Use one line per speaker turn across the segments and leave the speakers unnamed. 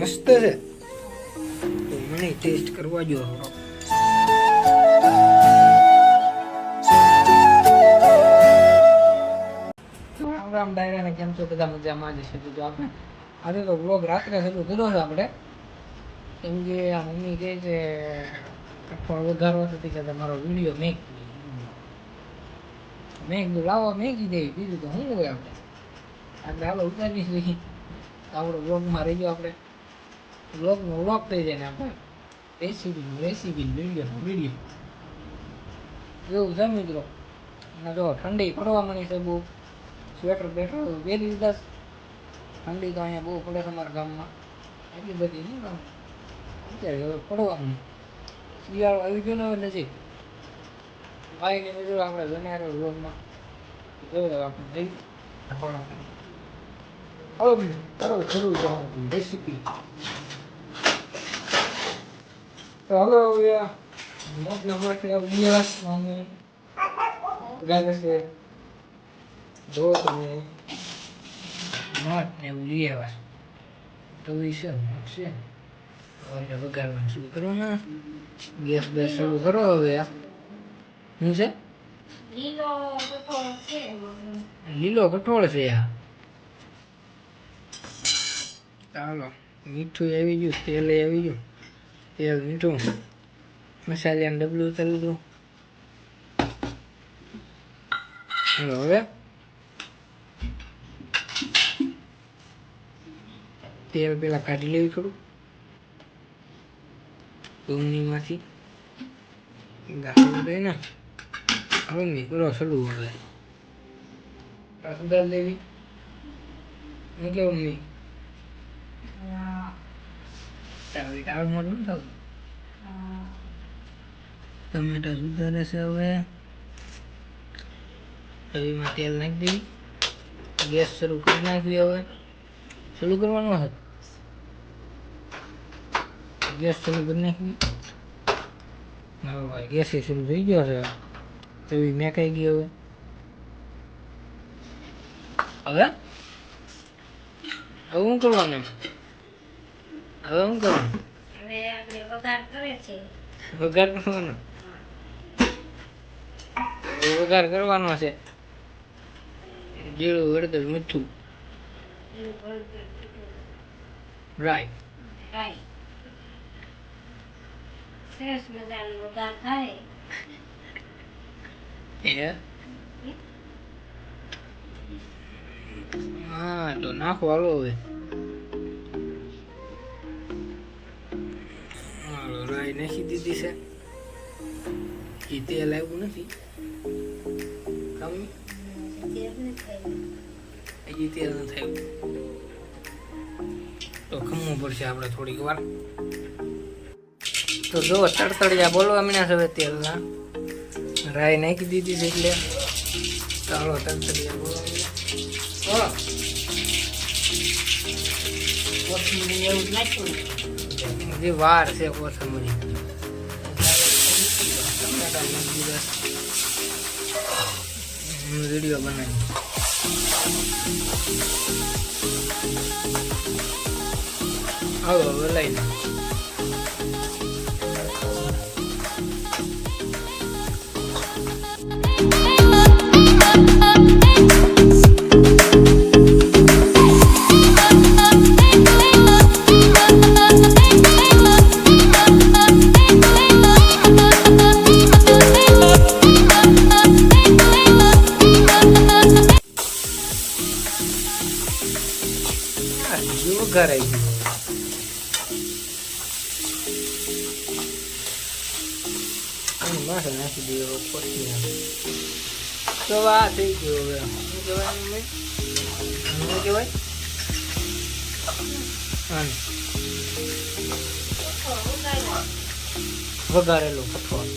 મસ્ત છે. તો મને ટેસ્ટ કરવા જો થોડો. રામ રામ ડાયરાને કેમ છો બધા? મજામાં જ છે. તો આપણે આજે તો વ્લોગ રાત્રે શરૂ કર્યો છે આપણે, કેમ કે આ મમ્મી કહે છે કઠોળ વઘારવા હતી કે તમારો વિડીયો મેં લાવો મેગી દેવી, બીજું તો શું હોય આપણે હાલો ઉતારી દઈએ. આપણો વ્લોગમાં રહી ગયો, આપણે વ્લોગનો વ્લોગ થઈ જાય ને આપણે રેસીપી વિડીયો એવું છે મિત્રો. અને જો ઠંડી પડવા માંડી છે બહુ, સ્વેટર બેટર પહેરી લીધા. ઠંડી તો અહીંયા બહુ પડે છે અમારા ગામમાં, એટલી બધી નહીં પણ અત્યારે હવે પડવાનું. શિયાળો આવી ગયો ને હવે નજીક. ભાઈને મિત્રો આપણે જનારો વ્લોગમાં જોયો આપણે જઈ હવે જરૂર જવાનું રેસીપી. તો હવે મોટના માટે દિવસ ગાય છે જો તમે મઠ ને એવું લઈ આવ્યા તો એ છે મઠ છે વઘારવાનું શરૂ કરો ને. ગેસ બેસ શરૂ કરો. હવે શું છે? લીલો કઠોળ છે આ. ચાલો મીઠું આવી ગયું, તેલ આવી ગયું, તેલ મીઠું મસાલાનું ડબલું ઉતારી લીધું. હવે તેલ પેલા કાઢી લેવી થોડું ડુંગળીમાંથી ગાળું લઈને હવે મિત્રો સડું હવે સુધાર લેવી. હું કેવું મમ્મી ટાળ મોટું થતું ટમેટા સુધારે છે. હવે એમાં તેલ નાખી દેવી, ગેસ શરૂ કરી નાખવી. હવે શરૂ કરવાનું હતું, ગેસ શરૂ કરી નાખવી. હવે ભાઈ ગેસ શરૂ થઈ ગયો છે, એવી મેકાઈ ગઈ. હવે હવે હવે શું કરવાનું? હવે શું કરવાનું? વઘાર કરવાનો. વઘાર કરવાનો છે. જીરું, હળદર, મીઠું, રાઈ.
સરસ મજાનો વઘાર થાય.
હા તો નાખો હાલો. હવે હાલો રાઈ નાખી દીધી છે. એ તેલ આવ્યું નથી હજી તેલ નથી આવ્યું તો ખમવું પડશે આપણે થોડીક વાર. તો જો તડતડિયા બોલવા મીના છે હવે તેલના. રાઈ નાખી દીધી છે એટલે ચાલો તડતડિયા બોલવા મીના. હજી વાર છે કોથમરી. વિડીયો બનાવી આવો હવે લઈને ઘર આવી ગયું. માથે નાખી દઈએ પછી તો આ થઈ ગયો. હવે શું કહેવાય? શું કહેવાય? વઘારેલો કઠોળ.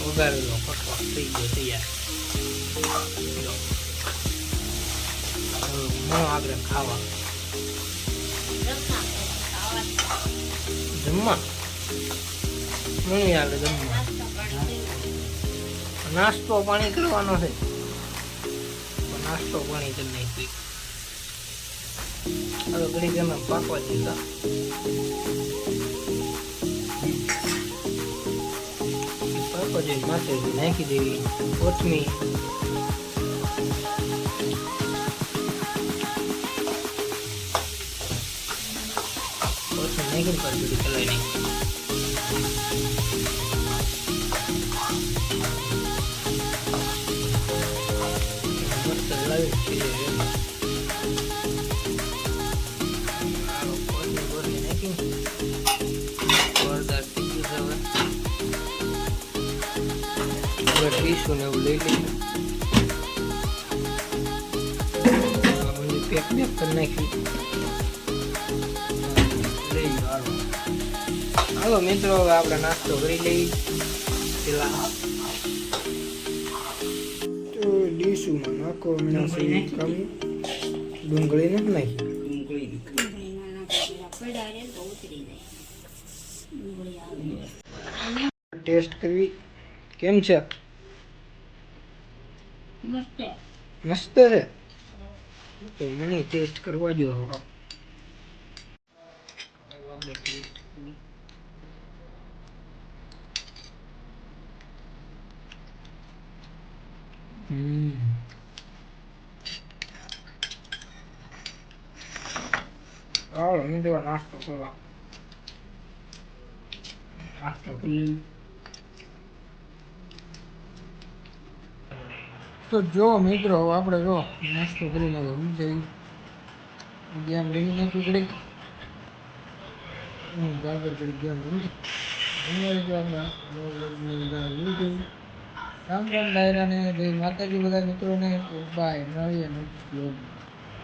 વઘારેલો કઠોળ થઈ ગયો તૈયાર. આપણે ખાવા જમવા મળી આવે. જમવા નાસ્તો પાણી કરવાનો છે. નાસ્તો પાણી કરી નાખી. હવે ઘડી ગમે પાકવા દીધા. પાકવા જઈને માથે નાખી દેવી કોથમીર. નાખી પાછી કલાઈ નાખી. મસ્ત લાવી નાખી જોરદાર થઈ ગયું છે. હવે પીસું ને એવું લઈ લઈએ. પેક પેક કરી નાખ્યું. હાલો મિત્રો, હવે આપણે નાસ્તો કરી લઈએ પેલા. તો ડીશુમાં નાખો મીનાસી કામ ડુંગળી નથી નાખી. ટેસ્ટ કરવી કેમ છે? મસ્ત છે. તો મને ટેસ્ટ કરવા જો. હાલો મિત્રો, નાસ્તો કરવા. નાસ્તો કરી. તો જો મિત્રો, આપણે જો નાસ્તો કરીને ગેમ રમી નાખી ઘડી. ગાગર ઘડી ગેમ રમી. રામ રામ ડાયરાને જય માતાજી બધા મિત્રોને. બાય, મળીએ નેક્સ્ટ વ્લોગમાં.